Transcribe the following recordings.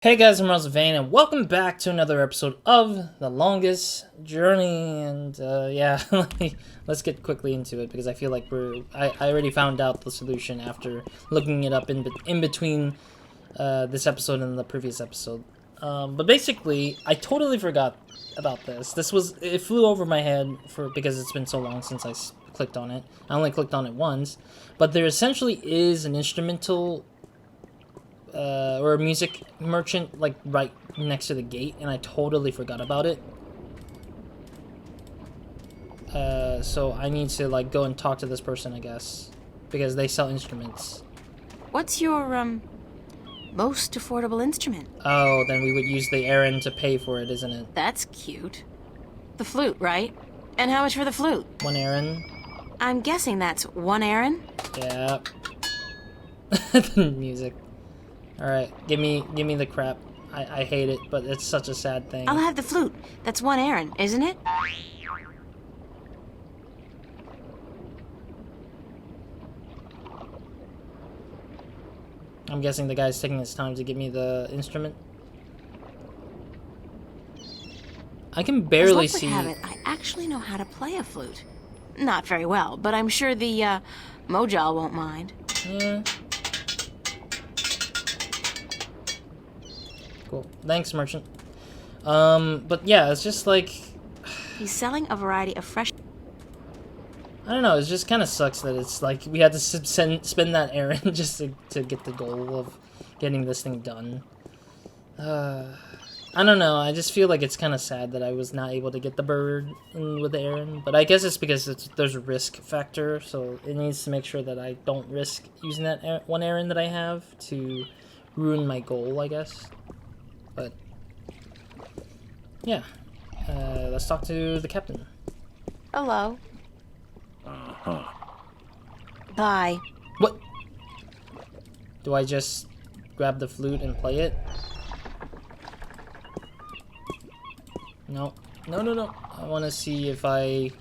Hey guys, I'm RozaldVane, and welcome back to another episode of The Longest Journey, and yeah, let's get quickly into it, because I feel like I already found out the solution after looking it up in between this episode and the previous episode. But basically, I totally forgot about this. It flew over my head because it's been so long since I clicked on it. I only clicked on it once, but there essentially is an instrumental or a music merchant like right next to the gate, and I totally forgot about it. So I need to like go and talk to this person, I guess, because they sell instruments. What's your most affordable instrument? Oh, then we would use the errand to pay for it, isn't it? That's cute. The flute, right? And how much for the flute? One errand. I'm guessing that's one errand? Yeah. The music. Alright, give me the crap. I hate it, but it's such a sad thing. I'll have the flute. That's one errand, isn't it? I'm guessing the guy's taking his time to give me the instrument. I can barely see. As luck would have it, I actually know how to play a flute. Not very well, but I'm sure the Mojal won't mind. Yeah. Cool. Thanks, merchant. But yeah, it's just like... He's selling a variety of fresh... I don't know, it just kind of sucks that it's like we had to spend that errand just to get the goal of getting this thing done. I don't know, I just feel like it's kind of sad that I was not able to get the bird in with the errand. But I guess it's because there's a risk factor, so it needs to make sure that I don't risk using that one errand that I have to ruin my goal, I guess. But yeah, let's talk to the captain. Hello. Bye. What? Do I just grab the flute and play it? No. No. I want to see if I...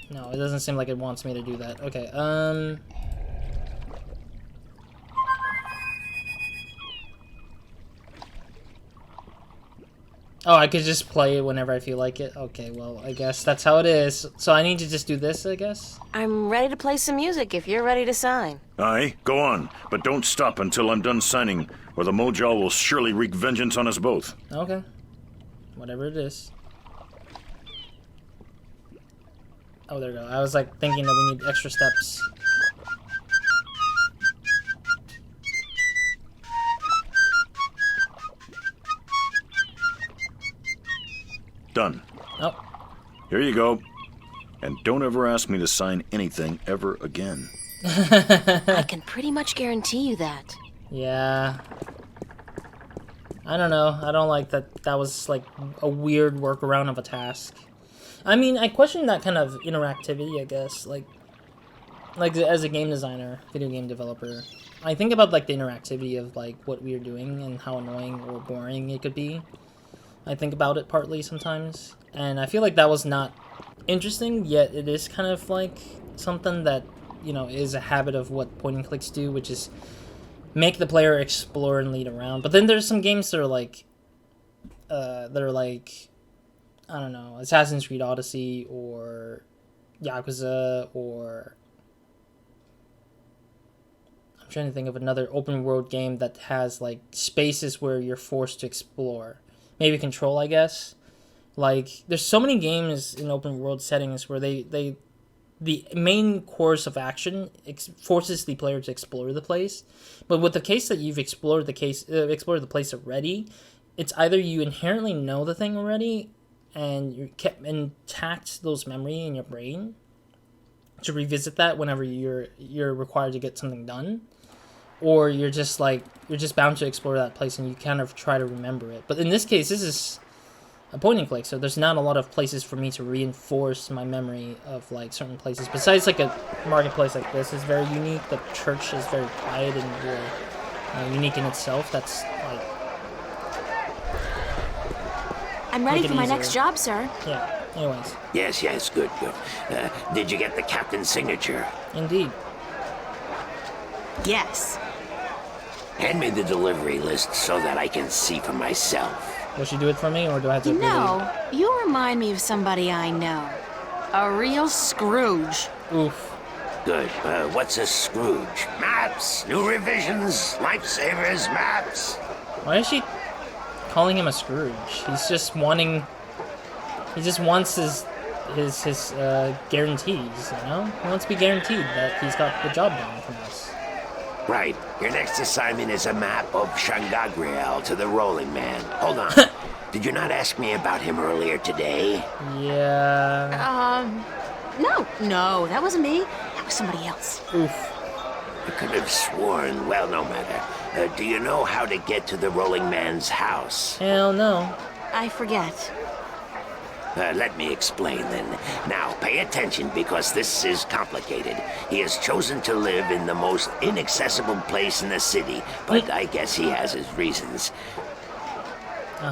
No, it doesn't seem like it wants me to do that. Okay, Oh, I could just play it whenever I feel like it? Okay, well, I guess that's how it is. So I need to just do this, I guess? I'm ready to play some music if you're ready to sign. Aye, go on, but don't stop until I'm done signing, or the Mojal will surely wreak vengeance on us both. Okay. Whatever it is. Oh, there we go. I was like thinking that we need extra steps. Done. Oh. Here you go. And don't ever ask me to sign anything ever again. I can pretty much guarantee you that. Yeah. I don't know. I don't like that. That was like a weird workaround of a task. I mean, I question that kind of interactivity, I guess. Like as a game designer, video game developer, I think about like the interactivity of like what we're doing and how annoying or boring it could be. I think about it partly sometimes, and I feel like that was not interesting, yet it is kind of like something that, you know, is a habit of what point and clicks do, which is make the player explore and lead around. But then there's some games that are like, I don't know, Assassin's Creed Odyssey or Yakuza, or I'm trying to think of another open world game that has like spaces where you're forced to explore. Maybe Control, I guess. Like, there's so many games in open world settings where the main course of action forces the player to explore the place. But with the case that you've explored the place already, it's either you inherently know the thing already, and you kept intact those memory in your brain to revisit that whenever you're required to get something done, or you're just bound to explore that place and you kind of try to remember it. But in this case, this is a point and click, so there's not a lot of places for me to reinforce my memory of like certain places. Besides like a marketplace like this is very unique. The church is very quiet and very unique in itself. That's like... I'm ready for my next job, sir. Yeah. Anyways. Yes, good. Did you get the captain's signature? Indeed. Yes. Hand me the delivery list so that I can see for myself. Will she do it for me, or do I have to You really... know, you remind me of somebody I know. A real Scrooge. Oof. Good. What's a Scrooge? Maps, new revisions, lifesavers, maps. Why is she calling him a Scrooge? He's just wanting... He just wants his guarantees, you know? He wants to be guaranteed that he's got the job done from us. Right. Your next assignment is a map of Shangagriel to the Rolling Man. Hold on. Did you not ask me about him earlier today? Yeah... No, that wasn't me. That was somebody else. Oof. I could have sworn. Well, no matter. Do you know how to get to the Rolling Man's house? Hell no. I forget. Let me explain then. Now, pay attention because this is complicated. He has chosen to live in the most inaccessible place in the city, but I guess he has his reasons.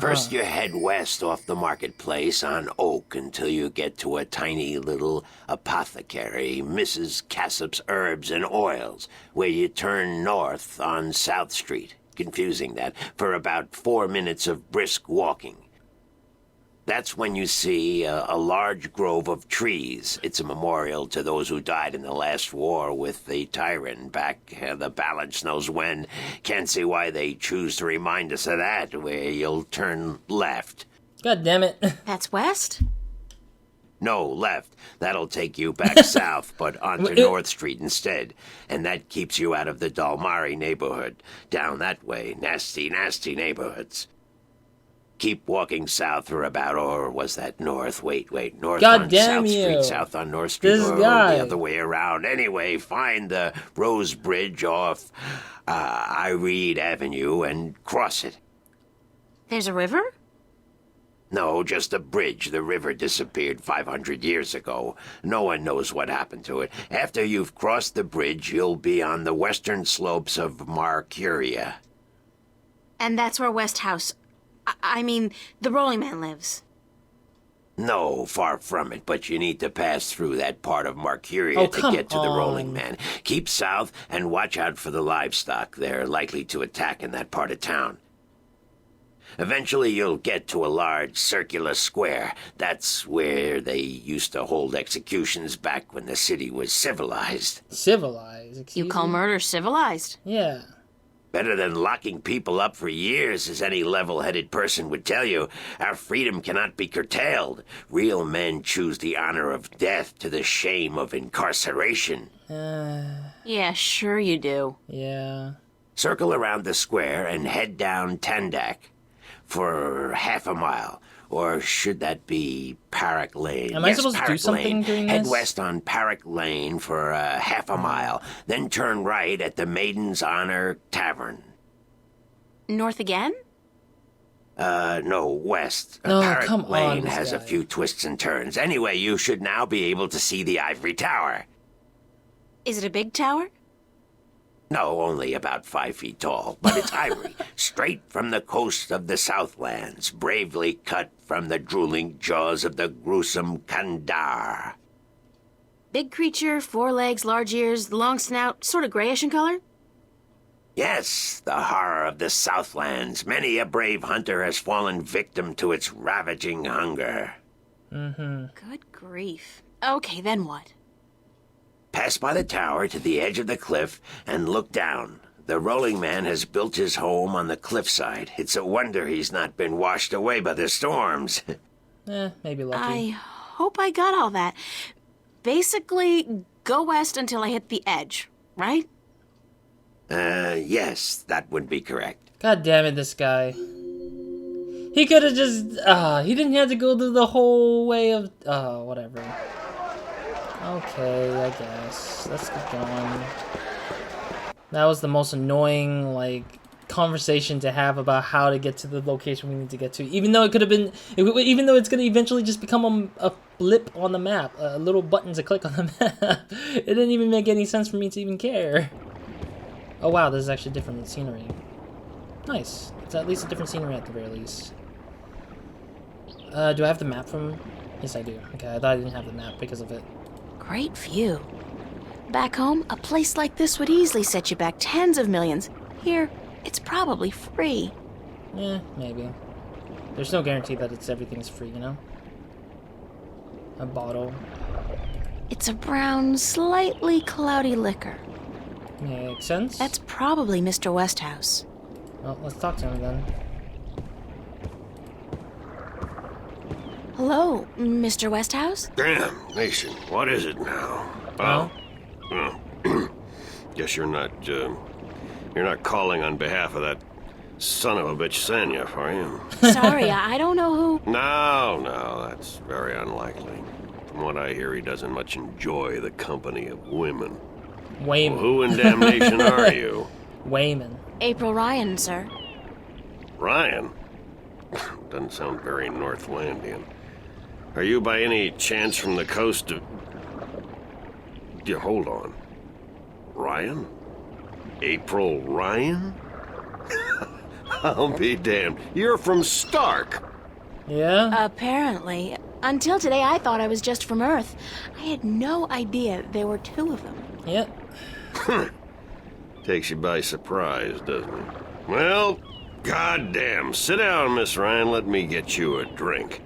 First, you head west off the marketplace on Oak until you get to a tiny little apothecary, Mrs. Cassop's Herbs and Oils, where you turn north on South Street. Confusing that, for about 4 minutes of brisk walking. That's when you see a large grove of trees. It's a memorial to those who died in the last war with the tyrant back the balance knows when. Can't see why they choose to remind us of that, where you'll turn left. God damn it. That's west? No, left. That'll take you back south, but onto North Street instead. And that keeps you out of the Dalmari neighborhood. Down that way, nasty, nasty neighborhoods. Keep walking south for about, or was that north? Wait, north God on damn South you. Street, south on North Street, This or guy. the other way around. Anyway, find the Rose Bridge off Iread Avenue and cross it. There's a river? No, just a bridge. The river disappeared 500 years ago. No one knows what happened to it. After you've crossed the bridge, you'll be on the western slopes of Arcadia. And that's where Westhouse... I mean, the Rolling Man lives. No, far from it, but you need to pass through that part of Arcadia Oh, to come get to the Rolling on. Man. Keep south and watch out for the livestock. They're likely to attack in that part of town. Eventually you'll get to a large circular square. That's where they used to hold executions back when the city was civilized. Civilized? Excuse You call me? murder civilized? Yeah. Better than locking people up for years, as any level-headed person would tell you. Our freedom cannot be curtailed. Real men choose the honor of death to the shame of incarceration. Yeah, sure you do. Yeah. Circle around the square and head down Tandak for half a mile. Or should that be Parrot Lane? Am I supposed to do Parrot something Lane. during Head this? west on Parrot Lane for half a mile. Then turn right at the Maiden's Honor Tavern. North again? No, west. No, Parrot come on, Lane this has a guy. few twists and turns. Anyway, you should now be able to see the Ivory Tower. Is it a big tower? No, only about 5 feet tall, but it's ivory, straight from the coast of the Southlands, bravely cut from the drooling jaws of the gruesome Kandar. Big creature, 4 legs, large ears, long snout, sort of grayish in color? Yes, the horror of the Southlands. Many a brave hunter has fallen victim to its ravaging hunger. Good grief. Okay, then what? Pass by the tower to the edge of the cliff and look down. The Rolling Man has built his home on the cliffside. It's a wonder he's not been washed away by the storms. Maybe lucky. I hope I got all that. Basically, go west until I hit the edge, right? Yes, that would be correct. God damn it, this guy. He could have just... he didn't have to go through the whole way of... whatever. Okay, I guess. Let's get going. That was the most annoying, like, conversation to have about how to get to the location we need to get to. Even though it could have been... Even though it's going to eventually just become a blip on the map. A little button to click on the map. It didn't even make any sense for me to even care. Oh wow, this is actually different scenery. Nice. It's at least a different scenery at the very least. Do I have the map from... Yes, I do. Okay, I thought I didn't have the map because of it. Great view. Back home, a place like this would easily set you back tens of millions. Here, it's probably free. Yeah, maybe. There's no guarantee that everything's free, you know? A bottle. It's a brown, slightly cloudy liquor. Makes sense. That's probably Mr. Westhouse. Well, let's talk to him then. Hello, Mr. Westhouse? Damn, Mason, what is it now? Well? Guess you're not calling on behalf of that son of a bitch Sanya, are you? Sorry, I don't know who... No, that's very unlikely. From what I hear, he doesn't much enjoy the company of women. Wayman. Well, who in damnation are you? Wayman. April Ryan, sir. Ryan? Doesn't sound very Northlandian. Are you by any chance from the coast of... Yeah, hold on. Ryan? April Ryan? I'll be damned. You're from Stark. Yeah? Apparently. Until today, I thought I was just from Earth. I had no idea there were two of them. Yep. Takes you by surprise, doesn't it? Well, goddamn. Sit down, Miss Ryan. Let me get you a drink.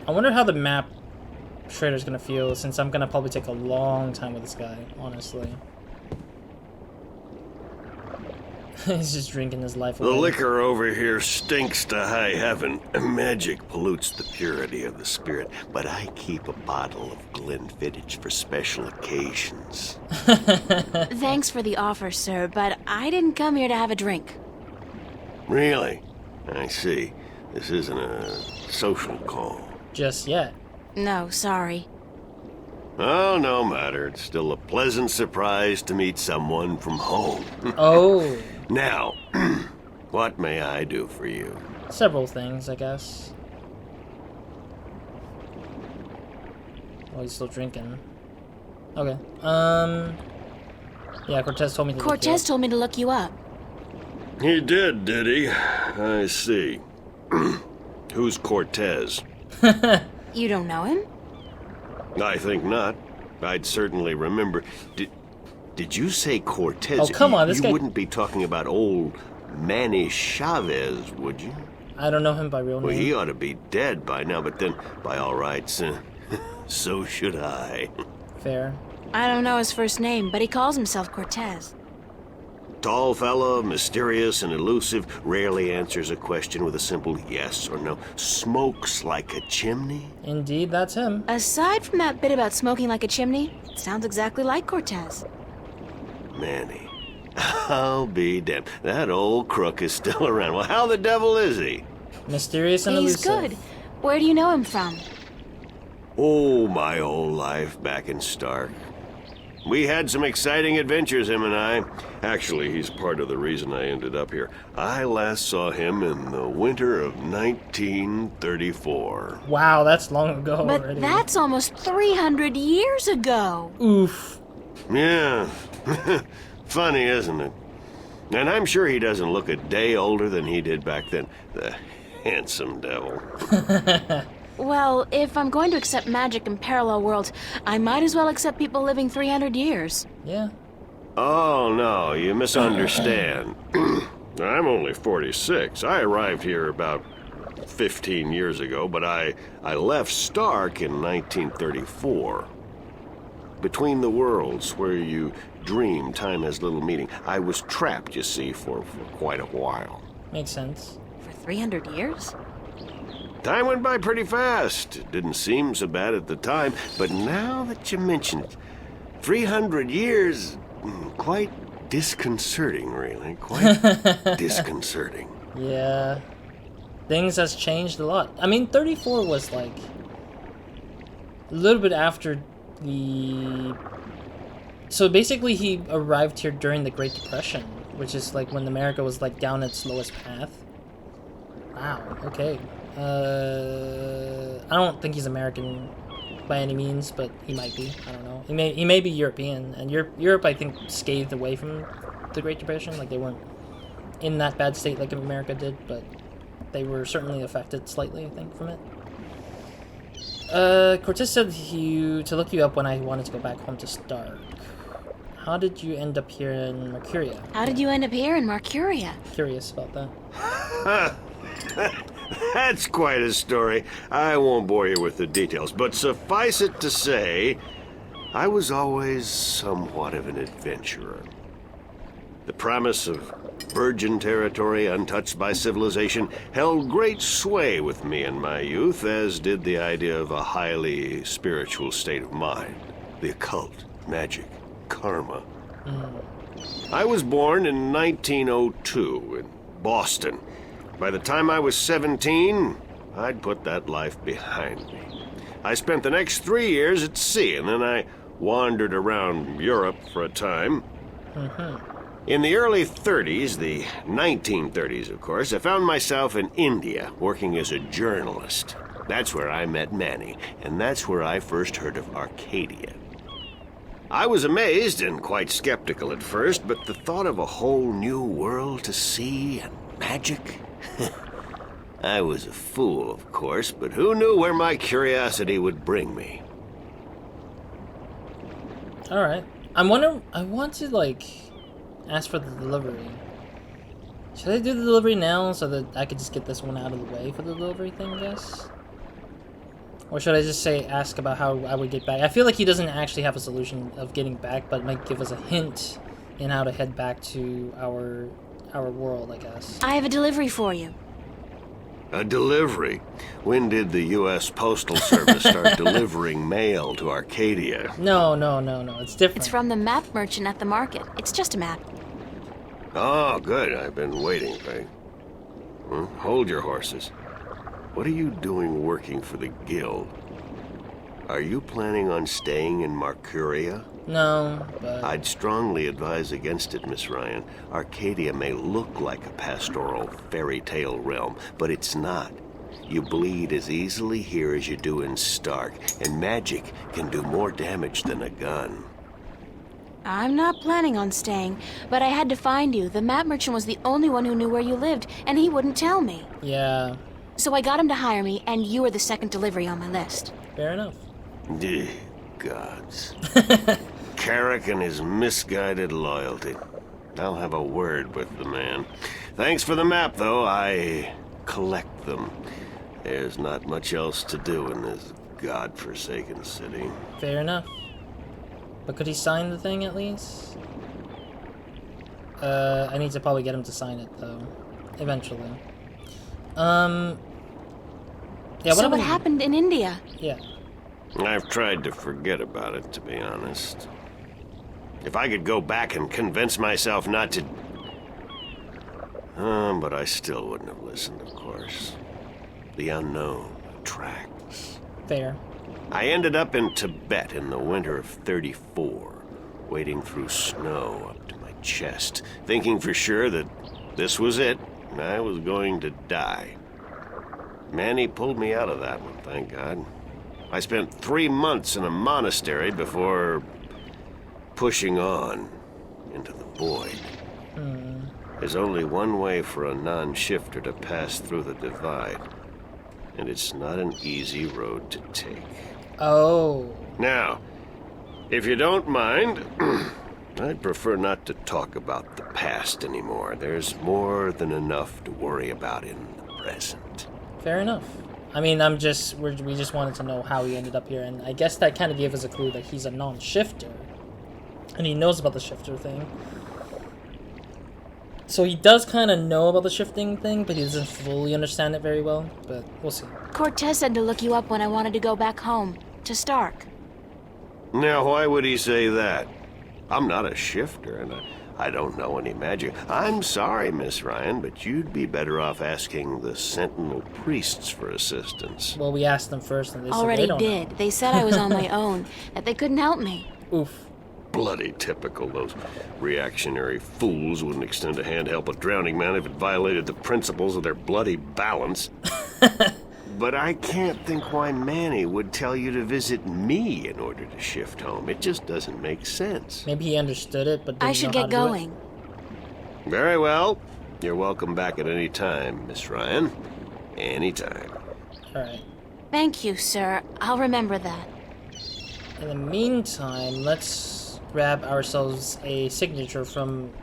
I wonder how the map trader's gonna feel, since I'm gonna probably take a long time with this guy, honestly. He's just drinking his life away. The liquor over here stinks to high heaven. Magic pollutes the purity of the spirit, but I keep a bottle of Glenfiddich for special occasions. Thanks for the offer, sir, but I didn't come here to have a drink. Really? I see. This isn't a social call. Just yet. No, sorry. Oh, no matter. It's still a pleasant surprise to meet someone from home. Oh. Now, what may I do for you? Several things, I guess. Oh, he's still drinking. Okay. Yeah, Cortez told me to look you Cortez up. told me to look you up. He did he? I see. Who's Cortez? You don't know him? I think not. I'd certainly remember. Did you say Cortez? Oh, come on, this you guy... wouldn't be talking about old Manny Chavez, would you? I don't know him by real name. Well, he ought to be dead by now, but then, by all rights, so should I. Fair. I don't know his first name, but he calls himself Cortez. Tall fella, mysterious and elusive, rarely answers a question with a simple yes or no. Smokes like a chimney. Indeed, that's him. Aside from that bit about smoking like a chimney, it sounds exactly like Cortez. Manny. I'll be damned. That old crook is still around. Well, how the devil is he? Mysterious and He's elusive. good. Where do you know him from? Oh, my old life back in Stark. We had some exciting adventures, him and I. Actually, he's part of the reason I ended up here. I last saw him in the winter of 1934. Wow, that's long ago But already. that's almost 300 years ago. Oof. Yeah. Funny, isn't it? And I'm sure he doesn't look a day older than he did back then. The handsome devil. Well, if I'm going to accept magic in parallel worlds, I might as well accept people living 300 years. Yeah. Oh, no, you misunderstand. I'm only 46. I arrived here about 15 years ago, but I left Stark in 1934. Between the worlds, where you dream time has little meaning, I was trapped, you see, for quite a while. Makes sense. For 300 years? Time went by pretty fast. It didn't seem so bad at the time, but now that you mention it, 300 years, quite disconcerting, really. Quite disconcerting. Yeah. Things has changed a lot. I mean, 34 was like a little bit after the... So basically he arrived here during the Great Depression, which is like when America was like down its lowest path. Wow, okay. I don't think he's American by any means, but he might be. I don't know. He may be European, and Europe I think scathed away from the Great Depression. Like they weren't in that bad state like America did, but they were certainly affected slightly, I think, from it. Cortez said to look you up when I wanted to go back home to Stark. How did you end up here in Mercuria? How did you end up here in Mercuria? Curious about that. That's quite a story. I won't bore you with the details, but suffice it to say, I was always somewhat of an adventurer. The promise of virgin territory untouched by civilization held great sway with me in my youth, as did the idea of a highly spiritual state of mind. The occult, magic, karma. I was born in 1902 in Boston. By the time I was 17, I'd put that life behind me. I spent the next 3 years at sea, and then I wandered around Europe for a time. In the early 30s, the 1930s, of course, I found myself in India working as a journalist. That's where I met Manny, and that's where I first heard of Arcadia. I was amazed and quite skeptical at first, but the thought of a whole new world to see and magic... I was a fool, of course, but who knew where my curiosity would bring me? Alright. I want to, like, ask for the delivery. Should I do the delivery now so that I could just get this one out of the way for the delivery thing, I guess? Or should I just say, ask about how I would get back? I feel like he doesn't actually have a solution of getting back, but might give us a hint in how to head back to our world, I guess. I have a delivery for you. A delivery? When did the U.S. Postal Service start delivering mail to Arcadia? No. It's different. It's from the map merchant at the market. It's just a map. Oh, good. I've been waiting, Faye. Hold your horses. What are you doing working for the Guild? Are you planning on staying in Mercuria? No, but... I'd strongly advise against it, Miss Ryan. Arcadia may look like a pastoral fairy tale realm, but it's not. You bleed as easily here as you do in Stark, and magic can do more damage than a gun. I'm not planning on staying, but I had to find you. The map merchant was the only one who knew where you lived, and he wouldn't tell me. Yeah. So I got him to hire me, and you were the second delivery on my list. Fair enough. Gods. Carrick and his misguided loyalty. I'll have a word with the man. Thanks for the map, though. I collect them. There's not much else to do in this godforsaken city. Fair enough. But could he sign the thing at least? I need to probably get him to sign it, though. Eventually. Yeah, So what happened in India? Yeah. I've tried to forget about it, to be honest. If I could go back and convince myself not to... but I still wouldn't have listened, of course. The unknown attracts. Fair. I ended up in Tibet in the winter of '34, wading through snow up to my chest, thinking for sure that this was it, and I was going to die. Manny pulled me out of that one, thank God. I spent 3 months in a monastery before pushing on into the void. There's only one way for a non-shifter to pass through the divide, and it's not an easy road to take. Oh. Now, if you don't mind, I'd prefer not to talk about the past anymore. There's more than enough to worry about in the present. Fair enough. I mean, we just wanted to know how he ended up here, and I guess that kind of gave us a clue that he's a non-shifter. And he knows about the shifter thing. So he does kind of know about the shifting thing, but he doesn't fully understand it very well. But we'll see. Cortez said to look you up when I wanted to go back home, to Stark. Now, why would he say that? I'm not a shifter, and I don't know any magic. I'm sorry, Miss Ryan, but you'd be better off asking the Sentinel priests for assistance. Well, we asked them first, and they Already said they don't did. They said I was on my own, that they couldn't help me. know. Oof. Bloody typical. Those reactionary fools wouldn't extend a hand to help a drowning man if it violated the principles of their bloody balance. But I can't think why Manny would tell you to visit me in order to shift home. It just doesn't make sense. Maybe he understood it, but didn't I should know how get to do it. going. Very well. You're welcome back at any time, Miss Ryan. Anytime. Alright. Thank you, sir. I'll remember that. In the meantime, let's grab ourselves a signature from...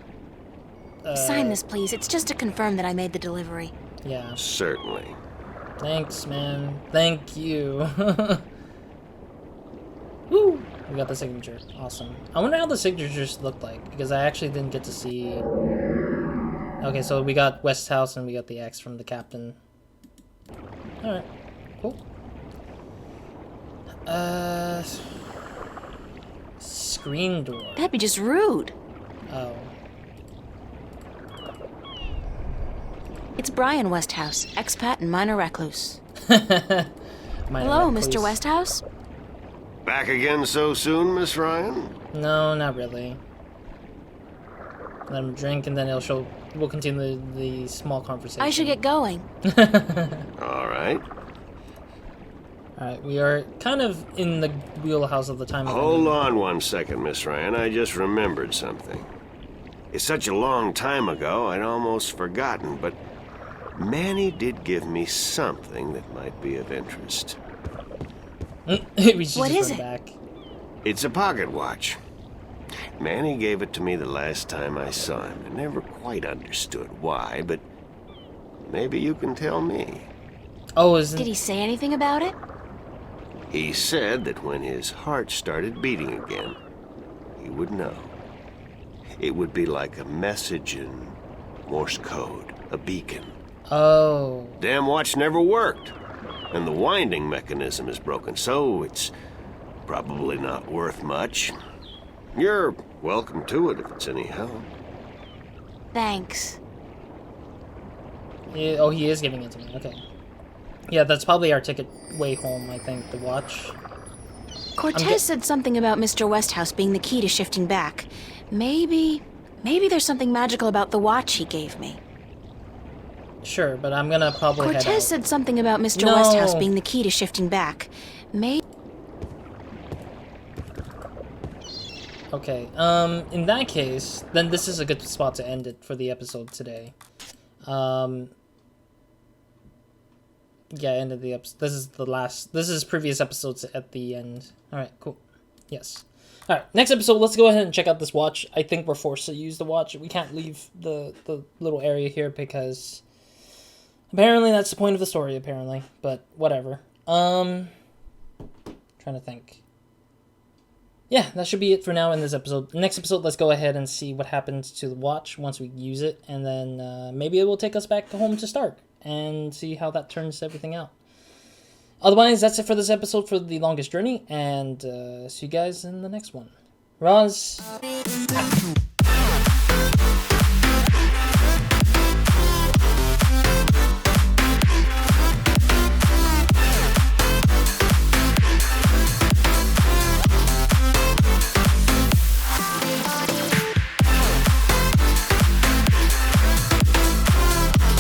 Sign this, please. It's just to confirm that I made the delivery. Yeah. Certainly. Thanks, man. Thank you. Woo! We got the signature. Awesome. I wonder how the signatures look like, because I actually didn't get to see... Okay, so we got Westhouse and we got the X from the captain. Alright. Cool. Screen door. That'd be just rude. Oh. It's Brian Westhouse, expat and minor recluse. Minor Hello, recluse. Mr. Westhouse. Back again so soon, Miss Ryan? No, not really. Let him drink and then we'll continue the small conversation. I should get going. All right. Alright, we are kind of in the wheelhouse of the time. Hold on 1 second, Miss Ryan. I just remembered something. It's such a long time ago, I'd almost forgotten, but Manny did give me something that might be of interest. We should What just is run it? back. It's a pocket watch. Manny gave it to me the last time I saw him. I never quite understood why, but maybe you can tell me. Oh, isn't... Did he say anything about it? He said that when his heart started beating again, he would know. It would be like a message in Morse code, a beacon. Oh. Damn watch never worked, and the winding mechanism is broken, so it's probably not worth much. You're welcome to it if it's any help. Thanks. Yeah, oh, he is giving it to me. Okay. Yeah, that's probably our ticket way home, I think, the watch. Cortez said something about Mr. Westhouse being the key to shifting back. Maybe there's something magical about the watch he gave me. Sure, but I'm gonna probably head out. Cortez said something about Mr. No. Westhouse being the key to shifting back. Okay, in that case, then this is a good spot to end it for the episode today. Yeah, end of the episode. This is previous episodes at the end. Alright, cool. Yes. Alright, next episode, let's go ahead and check out this watch. I think we're forced to use the watch. We can't leave the little area here because apparently that's the point of the story, apparently. But whatever. Trying to think. Yeah, that should be it for now in this episode. Next episode, let's go ahead and see what happens to the watch once we use it. And then maybe it will take us back home to Stark and see how that turns everything out. Otherwise, that's it for this episode for The Longest Journey. And see you guys in the next one. Roz. Out.